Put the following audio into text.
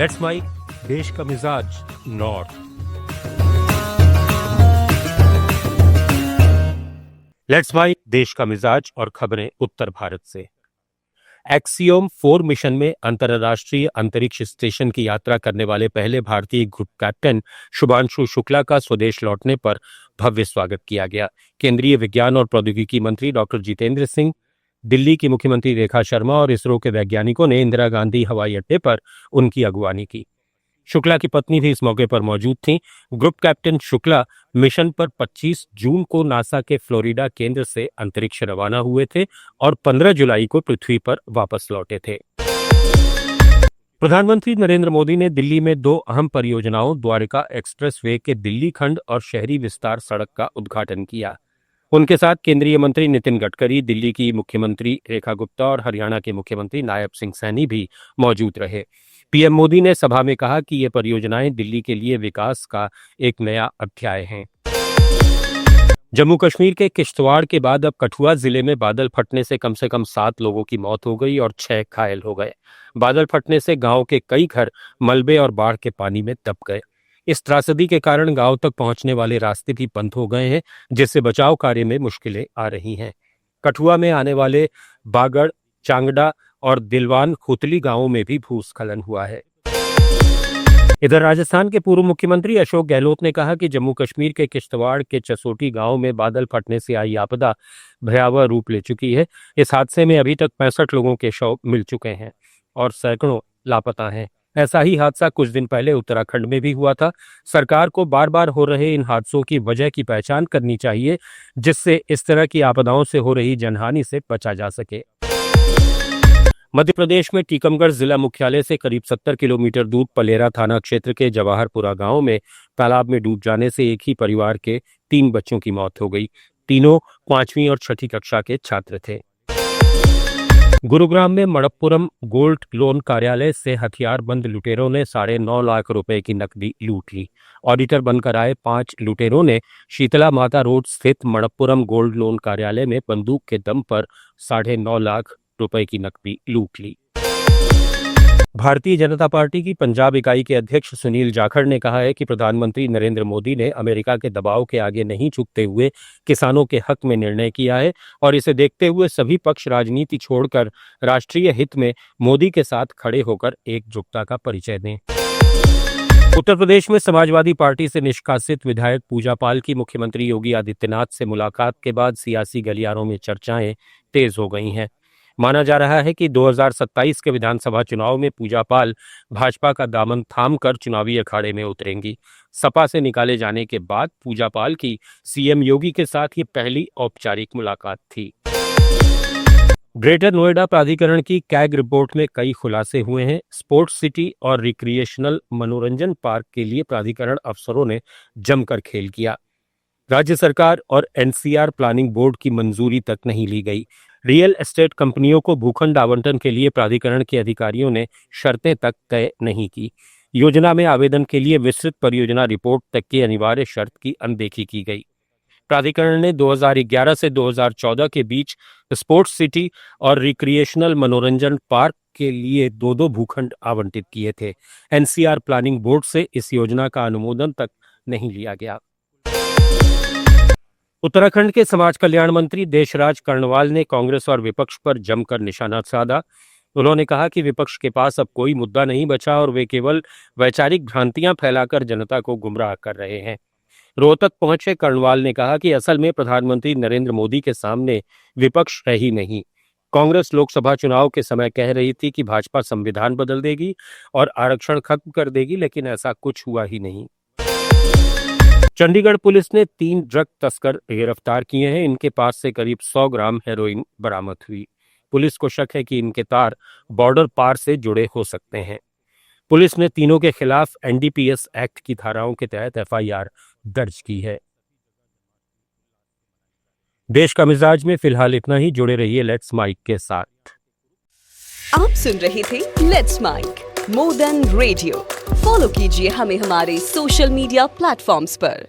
Let's mic देश का मिजाज नॉर्थ। लेट्स माइक देश का मिजाज और खबरें उत्तर भारत से। एक्सियोम 4 मिशन में अंतर्राष्ट्रीय अंतरिक्ष स्टेशन की यात्रा करने वाले पहले भारतीय ग्रुप कैप्टन शुभांशु शुक्ला का स्वदेश लौटने पर भव्य स्वागत किया गया। केंद्रीय विज्ञान और प्रौद्योगिकी मंत्री डॉक्टर जितेंद्र सिंह, दिल्ली की मुख्यमंत्री रेखा शर्मा और इसरो के वैज्ञानिकों ने इंदिरा गांधी हवाई अड्डे पर उनकी अगवानी की। शुक्ला की पत्नी भी इस मौके पर मौजूद थीं। ग्रुप कैप्टन शुक्ला मिशन पर 25 जून को नासा के फ्लोरिडा केंद्र से अंतरिक्ष रवाना हुए थे और 15 जुलाई को पृथ्वी पर वापस लौटे थे। प्रधानमंत्री नरेंद्र मोदी ने दिल्ली में 2 अहम परियोजनाओं द्वारका एक्सप्रेसवे के दिल्ली खंड और शहरी विस्तार सड़क का उद्घाटन किया। उनके साथ केंद्रीय मंत्री नितिन गडकरी, दिल्ली की मुख्यमंत्री रेखा गुप्ता और हरियाणा के मुख्यमंत्री नायब सिंह सैनी भी मौजूद रहे। पीएम मोदी ने सभा में कहा कि ये परियोजनाएं दिल्ली के लिए विकास का एक नया अध्याय हैं। जम्मू कश्मीर के किश्तवाड़ के बाद अब कठुआ जिले में बादल फटने से कम 7 लोगों की मौत हो गई और 6 घायल हो गए। बादल फटने से गांव के कई घर मलबे और बाढ़ के पानी में दब गए। इस त्रासदी के कारण गांव तक पहुंचने वाले रास्ते भी बंद हो गए हैं, जिससे बचाव कार्य में मुश्किलें आ रही हैं। कठुआ में आने वाले बागड़, चांगड़ा और दिलवान खुतली गांवों में भी भूस्खलन हुआ है। इधर राजस्थान के पूर्व मुख्यमंत्री अशोक गहलोत ने कहा कि जम्मू कश्मीर के किश्तवाड़ के चसोटी गांव में बादल फटने से आई आपदा भयावह रूप ले चुकी है। इस हादसे में अभी तक 65 लोगों के शव मिल चुके हैं और सैकड़ों लापता हैं। ऐसा ही हादसा कुछ दिन पहले उत्तराखंड में भी हुआ था। सरकार को बार बार हो रहे इन हादसों की वजह की पहचान करनी चाहिए, जिससे इस तरह की आपदाओं से हो रही जनहानि से बचा जा सके। मध्य प्रदेश में टीकमगढ़ जिला मुख्यालय से करीब 70 किलोमीटर दूर पलेरा थाना क्षेत्र के जवाहरपुरा गांव में तालाब में डूब जाने से एक ही परिवार के 3 बच्चों की मौत हो गई। तीनों 5वीं और 6ठी कक्षा के छात्र थे। गुरुग्राम में मणप्पुरम गोल्ड लोन कार्यालय से हथियारबंद लुटेरों ने 9.5 लाख रुपए की नकदी लूट ली। ऑडिटर बनकर आए 5 लुटेरों ने शीतला माता रोड स्थित मणप्पुरम गोल्ड लोन कार्यालय में बंदूक के दम पर 9.5 लाख रुपए की नकदी लूट ली। भारतीय जनता पार्टी की पंजाब इकाई के अध्यक्ष सुनील जाखड़ ने कहा है कि प्रधानमंत्री नरेंद्र मोदी ने अमेरिका के दबाव के आगे नहीं झुकते हुए किसानों के हक में निर्णय किया है और इसे देखते हुए सभी पक्ष राजनीति छोड़कर राष्ट्रीय हित में मोदी के साथ खड़े होकर एकजुटता का परिचय दें। उत्तर प्रदेश में समाजवादी पार्टी से निष्कासित विधायक पूजा पाल की मुख्यमंत्री योगी आदित्यनाथ से मुलाकात के बाद सियासी गलियारों में चर्चाएं तेज हो गई हैं। माना जा रहा है कि 2027 के विधानसभा चुनाव में पूजा पाल भाजपा का दामन थामकर चुनावी अखाड़े में उतरेंगी। सपा से निकाले जाने के बाद पूजा पाल की सीएम योगी के साथ ये पहली औपचारिक मुलाकात थी। ग्रेटर नोएडा प्राधिकरण की कैग रिपोर्ट में कई खुलासे हुए हैं। स्पोर्ट्स सिटी और रिक्रिएशनल मनोरंजन पार्क के लिए प्राधिकरण अफसरों ने जमकर खेल किया। राज्य सरकार और एनसीआर प्लानिंग बोर्ड की मंजूरी तक नहीं ली गई। रियल एस्टेट कंपनियों को भूखंड आवंटन के लिए प्राधिकरण के अधिकारियों ने शर्तें तक तय नहीं की। योजना में आवेदन के लिए विस्तृत परियोजना रिपोर्ट तक की अनिवार्य शर्त की अनदेखी की गई। प्राधिकरण ने 2011 से 2014 के बीच स्पोर्ट्स सिटी और रिक्रिएशनल मनोरंजन पार्क के लिए 2 भूखंड आवंटित किए थे। एनसीआर प्लानिंग बोर्ड से इस योजना का अनुमोदन तक नहीं लिया गया। उत्तराखंड के समाज कल्याण मंत्री देशराज कर्णवाल ने कांग्रेस और विपक्ष पर जमकर निशाना साधा। उन्होंने कहा कि विपक्ष के पास अब कोई मुद्दा नहीं बचा और वे केवल वैचारिक भ्रांतियां फैलाकर जनता को गुमराह कर रहे हैं। रोहतक पहुंचे कर्णवाल ने कहा कि असल में प्रधानमंत्री नरेंद्र मोदी के सामने विपक्ष है ही नहीं। कांग्रेस लोकसभा चुनाव के समय कह रही थी कि भाजपा संविधान बदल देगी और आरक्षण खत्म कर देगी, लेकिन ऐसा कुछ हुआ ही नहीं। चंडीगढ़ पुलिस ने 3 ड्रग तस्कर गिरफ्तार किए हैं। इनके पास से करीब 100 ग्राम हेरोइन बरामद हुई। पुलिस को शक है कि इनके तार बॉर्डर पार से जुड़े हो सकते हैं। पुलिस ने तीनों के खिलाफ एनडीपीएस एक्ट की धाराओं के तहत एफआईआर दर्ज की है। देश का मिजाज में फिलहाल इतना ही। जुड़े रहिए लेट्स माइक के साथ। आप सुन रहे थे let's mike more than radio. Follow कीजिए हमें हमारे सोशल मीडिया प्लेटफॉर्म्स पर।